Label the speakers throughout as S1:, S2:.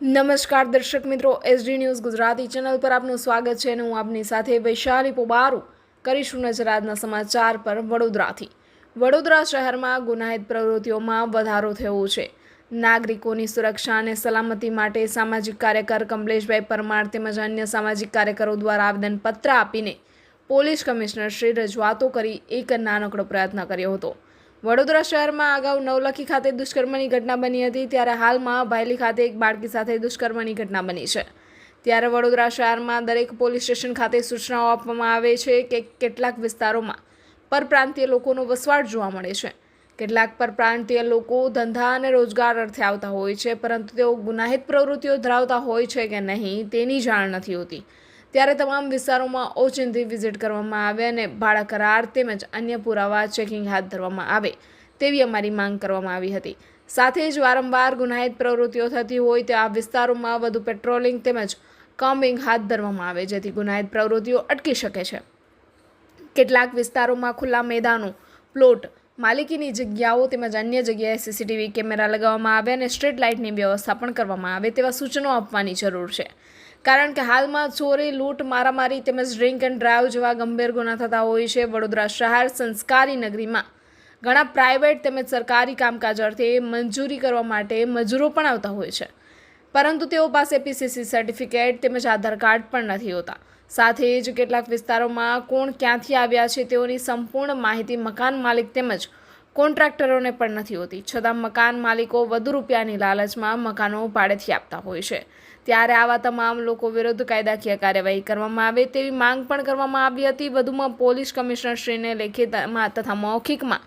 S1: નમસ્કાર દર્શક મિત્રો, એસડી ન્યૂઝ ગુજરાતી ચેનલ પર આપનું સ્વાગત છે અને હું આપની સાથે વૈશાલી પોબારુ કરીશું નજર આજના સમાચાર પર। વડોદરા શહેરમાં ગુનાહિત પ્રવૃત્તિઓમાં વધારો થયો છે। નાગરિકોની સુરક્ષા અને સલામતી માટે સામાજિક કાર્યકર કમલેશભાઈ પરમાર તેમજ અન્ય સામાજિક કાર્યકરો દ્વારા આવેદનપત્ર આપીને પોલીસ કમિશનર શ્રી રજૂઆતો કરી એક નાનકડો પ્રયત્ન કર્યો હતો। વડોદરા શહેરમાં અગાઉ નવલખી ખાતે દુષ્કર્મની ઘટના બની હતી, ત્યારે હાલમાં ભાયલી ખાતે એક બાળકી સાથે દુષ્કર્મની ઘટના બની છે। ત્યારે વડોદરા શહેરમાં દરેક પોલીસ સ્ટેશન ખાતે સૂચનાઓ આપવામાં આવે છે કે કેટલાક વિસ્તારોમાં પરપ્રાંતીય લોકોનો વસવાટ જોવા મળે છે। કેટલાક પરપ્રાંતીય લોકો ધંધા અને રોજગાર અર્થે આવતા હોય છે, પરંતુ તેઓ ગુનાહિત પ્રવૃત્તિઓ ધરાવતા હોય છે કે નહીં તેની જાણ નથી હોતી। ત્યારે તમામ વિસ્તારોમાં ઓચિંતી વિઝિટ કરવામાં આવે અને ભાડા કરાર તેમજ અન્ય પુરાવા ચેકિંગ હાથ ધરવામાં આવે તેવી અમારી માંગ કરવામાં આવી હતી। સાથે જ વારંવાર ગુનાહિત પ્રવૃત્તિઓ થતી હોય તેવા વિસ્તારોમાં વધુ પેટ્રોલિંગ તેમજ કોમ્બિંગ હાથ ધરવામાં આવે જેથી ગુનાહિત પ્રવૃત્તિઓ અટકી શકે છે। કેટલાક વિસ્તારોમાં ખુલ્લા મેદાનો, પ્લોટ, માલિકીની જગ્યાઓ તેમજ અન્ય જગ્યાએ સીસીટીવી કેમેરા લગાવવામાં આવે અને સ્ટ્રીટ લાઇટની વ્યવસ્થા પણ કરવામાં આવે તેવા સૂચનો આપવાની જરૂર છે, કારણ કે હાલમાં ચોરી, લૂંટ, મારામારી તેમજ ડ્રિંક એન્ડ ડ્રાઈવ જેવા ગંભીર ગુના થતા હોય છે। વડોદરા શહેર સંસ્કારી નગરીમાં ઘણા પ્રાઇવેટ તેમજ સરકારી કામકાજ અર્થે મંજૂરી કરવા માટે મજૂરો પણ આવતા હોય છે, પરંતુ તેઓ પાસે પીસીસી સર્ટિફિકેટ તેમજ આધાર કાર્ડ પણ નથી હોતા। સાથે જ કેટલાક વિસ્તારોમાં કોણ ક્યાંથી આવ્યા છે તેઓની સંપૂર્ણ માહિતી મકાન માલિક તેમજ કોન્ટ્રાક્ટરોને પણ નથી હોતી, છતાં મકાન માલિકો વધુ રૂપિયાની લાલચમાં મકાનો ભાડેથી આપતા હોય છે। ત્યારે આવા તમામ લોકો વિરુદ્ધ કાયદાકીય કાર્યવાહી કરવામાં આવે તેવી માંગ પણ કરવામાં આવી હતી। વધુમાં પોલીસ કમિશનરશ્રીને લેખિતમાં તથા મૌખિકમાં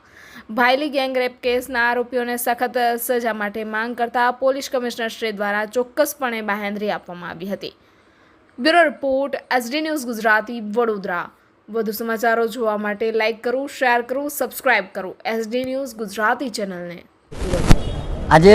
S1: ભાયલી ગેંગરેપ કેસના આરોપીઓને સખત સજા માટે માંગ કરતા પોલીસ કમિશનરશ્રી દ્વારા ચોક્કસપણે બાહેંધરી આપવામાં આવી હતી। Bureau report, SD news Gujarati, Vadodara. વધુ સમાચારો જોવા માટે લાઇક કરો, શેર કરો, સબસ્ક્રાઇબ કરો એસડી ન્યૂઝ ગુજરાતી ચેનલને।
S2: આજે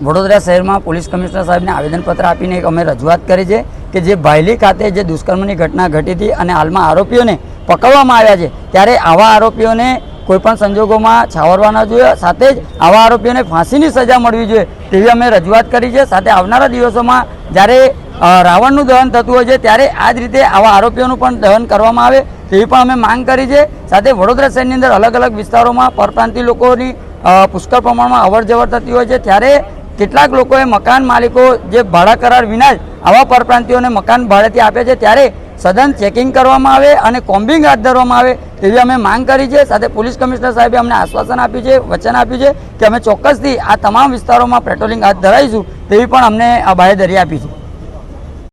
S2: વડોદરા શહેરમાં પોલીસ કમિશનર સાહેબને આવેદનપત્ર આપીને અમે રજૂઆત કરી છે કે જે ભાયલી ખાતે જે દુષ્કર્મની ઘટના ઘટી હતી અને હાલમાં આરોપીઓને પકડવામાં આવ્યા છે, ત્યારે આવા આરોપીઓને કોઈપણ સંજોગોમાં છાવરવા ન જોઈએ, સાથે જ આવા આરોપીઓને ફાંસીની સજા મળવી જોઈએ તેવી અમે રજૂઆત કરી છે। સાથે આવનારા દિવસોમાં જ્યારે રાવણનું દહન થતું હોય છે ત્યારે આ જ રીતે આવા આરોપીઓનું પણ દહન કરવામાં આવે તેવી પણ અમે માંગ કરી છે। સાથે વડોદરા શહેરની અંદર અલગ અલગ વિસ્તારોમાં પરપ્રાંતીય લોકોની પુષ્કળ પ્રમાણમાં અવર જવર થતી હોય છે, ત્યારે કેટલાક લોકોએ મકાન માલિકો જે ભાડા કરાર વિના જ આવા પરપ્રાંતિયોને મકાન ભાડેથી આપે છે, ત્યારે સઘન ચેકિંગ કરવામાં આવે અને કોમ્બિંગ હાથ ધરવામાં આવે તેવી અમે માંગ કરી છે। સાથે પોલીસ કમિશનર સાહેબે અમને આશ્વાસન આપ્યું છે, વચન આપ્યું છે કે અમે ચોક્કસથી આ તમામ વિસ્તારોમાં પેટ્રોલિંગ હાથ ધરાવીશું તેવી પણ અમને બાંહેધરી આપી છે।